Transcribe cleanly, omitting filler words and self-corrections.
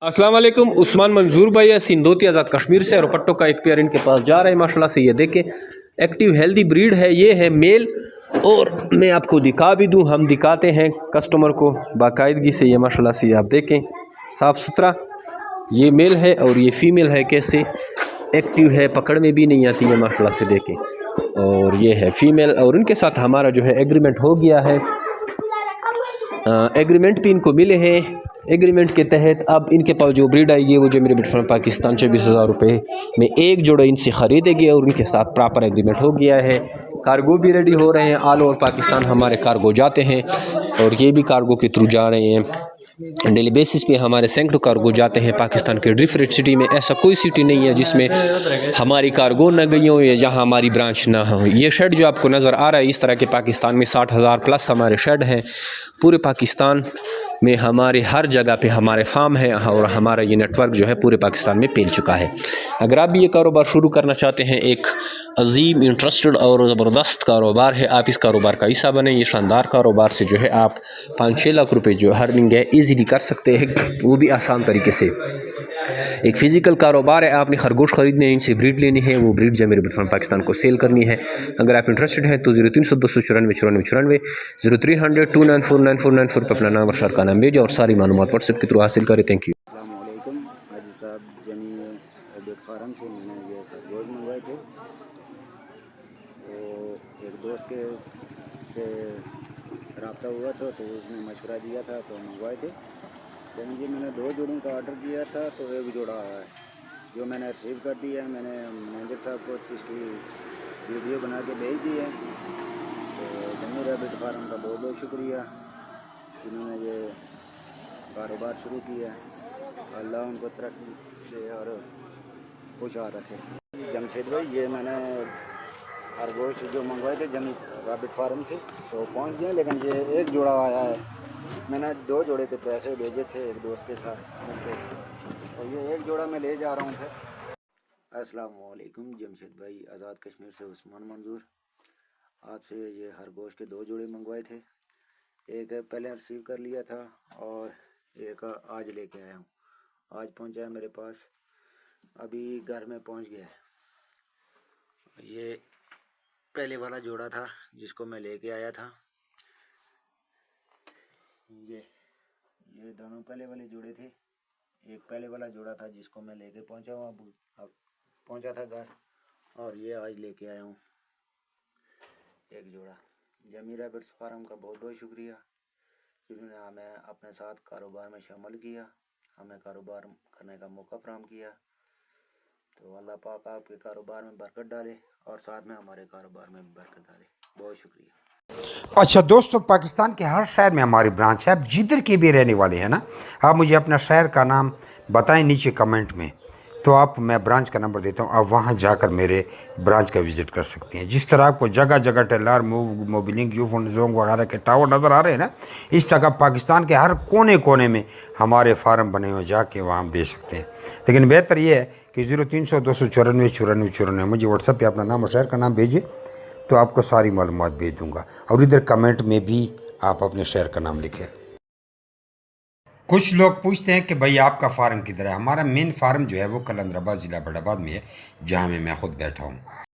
अस्सलाम वालेकुम। उस्मान मंजूर भाई है सिंधोती आज़ाद कश्मीर से, और पट्टों का एक पेयर इनके पास जा रहा है माशाल्लाह से। ये देखें, एक्टिव हेल्दी ब्रीड है, ये है मेल। और मैं आपको दिखा भी दूं, हम दिखाते हैं कस्टमर को बाकायदगी से। ये माशाल्लाह से आप देखें, साफ़ सुथरा ये मेल है और ये फीमेल है। कैसे एक्टिव है, पकड़ में भी नहीं आती है माशाल्लाह से, देखें। और ये है फीमेल, और इनके साथ हमारा जो है एग्रीमेंट हो गया है। एग्रीमेंट भी इनको मिले हैं। एग्रीमेंट के तहत अब इनके पास जो ब्रीड आएगी वो जो मेरे बिटफॉर्म पाकिस्तान 24,000 रुपये में एक जोड़ा इनसे ख़रीदेगी, और उनके साथ प्रॉपर एग्रीमेंट हो गया है। कार्गो भी रेडी हो रहे हैं, ऑल ओवर पाकिस्तान हमारे कार्गो जाते हैं, और ये भी कार्गो के थ्रू जा रहे हैं। डेली बेसिस पे हमारे सैकड़ों कार्गो जाते हैं पाकिस्तान के डिफरेंट सिटी में। ऐसा कोई सिटी नहीं है जिसमें हमारी कार्गो ना गई हो या जहां हमारी ब्रांच ना हो। ये शेड जो आपको नज़र आ रहा है, इस तरह के पाकिस्तान में 60,000 प्लस हमारे शेड हैं। पूरे पाकिस्तान में हमारे हर जगह पे हमारे फार्म हैं, और हमारा ये नेटवर्क जो है पूरे पाकिस्तान में फैल चुका है। अगर आप भी ये कारोबार शुरू करना चाहते हैं, एक अजीम, इंटरेस्टेड और ज़बरदस्त कारोबार है, आप इस कारोबार का हिस्सा बने। ये शानदार कारोबार से जो है आप 5-6 लाख रुपए जो अर्निंग है ईज़िली कर सकते हैं, वो भी आसान तरीके से। एक फ़िज़िकल कारोबार है, आपने खरगोश ख़रीदने, इनसे ब्रीड लेनी है, वो ब्रीड जो मेरे बिटफॉर्म पाकिस्तान को सेल करनी है। अगर आप इंटरेस्टेड हैं तो 0300 294 94 0300 294 पर अपना नाम और शहर का नाम भेजें, और सारी मालूमात व्हाट्सएप के थ्रू हासिल करें। Thank you. अस्सलाम वालेकुम। हाजी साहब जमी बेट फार्म से मैंने ये खरगोश मंगवाए थे। तो एक दोस्त के से रब्ता हुआ था, तो उसने मशवरा दिया था, तो मंगवाए थे। लेकिन जी मैंने 2 जोड़ों का ऑर्डर किया था, तो एक जोड़ा आया है जो मैंने रिसीव कर दिया है। मैंने मैनेजर साहब को इसकी वीडियो बना के भेज दी है। तो जमी बेट फार्म का बहुत बहुत शुक्रिया, जिन्होंने ये कारोबार शुरू किया है। अल्लाह उनको तरक्की दे और खुशहाल रखे। जमशेद भाई, ये मैंने खरगोश जो मंगवाए थे जमी रैबिट फार्म से, तो पहुंच गए, लेकिन ये एक जोड़ा आया है। मैंने 2 जोड़े के पैसे भेजे थे एक दोस्त के साथ मिलकर, और ये एक जोड़ा मैं ले जा रहा हूँ फिर। अस्सलाम वालेकुम जमशेद भाई, आज़ाद कश्मीर से उस्मान मंजूर। आपसे ये खरगोश के 2 जोड़े मंगवाए थे। एक पहले रिसीव कर लिया था, और एक आज लेके आया हूँ। आज पहुँचा है मेरे पास, अभी घर में पहुँच गया है। ये पहले वाला जोड़ा था जिसको मैं लेके आया था। ये दोनों पहले वाले जोड़े थे। एक पहले वाला जोड़ा था जिसको मैं लेके पहुँचा हूँ, अब पहुँचा था घर, और ये आज लेके आया हूँ एक जोड़ा। जमी रैबिट्स फार्म का बहुत बहुत शुक्रिया, जिन्होंने हमें अपने साथ कारोबार में शामिल किया, हमें कारोबार करने का मौका फराहम किया। तो अल्लाह पाक आपके कारोबार में बरकत डाले, और साथ में हमारे कारोबार में भी बरकत डाले। बहुत शुक्रिया। अच्छा दोस्तों, पाकिस्तान के हर शहर में हमारी ब्रांच है। आप जिधर के भी रहने वाले हैं ना, आप मुझे अपना शहर का नाम बताएं नीचे कमेंट में, तो आप मैं ब्रांच का नंबर देता हूं, आप वहां जाकर मेरे ब्रांच का विज़िट कर सकते हैं। जिस तरह आपको जगह जगह टेलर मोबिलिंग यूफोन जोंग वगैरह के टावर नज़र आ रहे हैं ना, इस तरह पाकिस्तान के हर कोने कोने में हमारे फार्म बने हुए, जाके वहाँ दे सकते हैं। लेकिन बेहतर ये है कि 0300 294 94 94 मुझे व्हाट्सएप पर अपना नाम और शहर का नाम भेजिए, तो आपको सारी मालूमात भेज दूंगा। और इधर कमेंट में भी आप अपने शहर का नाम लिखें। कुछ लोग पूछते हैं कि भाई आपका फार्म किधर है। हमारा मेन फार्म जो है वो कलंदराबाद ज़िला बड़ाबाद में है, जहाँ मैं खुद बैठा हूँ।